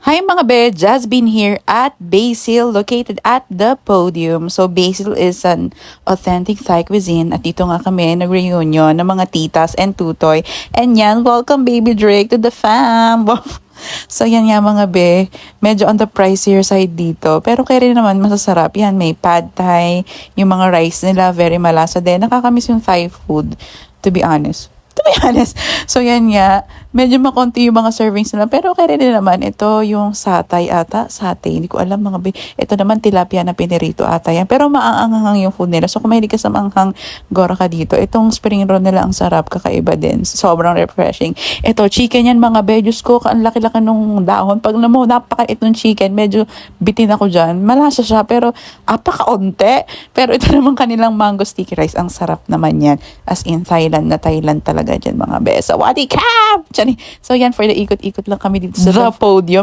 Hi mga be, Jasmine here at Basil, located at the podium. So Basil is an authentic Thai cuisine at dito nga kami nag-reunion ng mga titas and tutoy. And yan, welcome baby Drake to the fam! So yan nga mga be, medyo on the pricier side dito. Pero kaya rin naman masasarap yan. May pad thai, yung mga rice nila very malasa din. Nakakamiss yung Thai food, to be honest. So yan nga, medyo makonti yung mga servings nila. Pero kaya rin naman, ito yung satay ata. Satay, hindi ko alam mga be. Ito naman tilapia na pinirito ata yan. Pero maaanghang yung food nila. So kung mahilig ka sa maanghang, gora ka dito. Itong spring roll nila ang sarap, kakaiba din. Sobrang refreshing. Ito, chicken yan mga be. Diyos ko, ang laki-laki nung dahon. Pag mo, napakait nung chicken. Medyo bitin ako dyan. Malasa siya, pero apaka-onte. Pero ito naman kanilang mango sticky rice. Ang sarap naman yan. As in, Thailand na Thailand talaga dyan mga be. So, wadi kam! So yan, for the ikot-ikot lang kami dito sa the podium.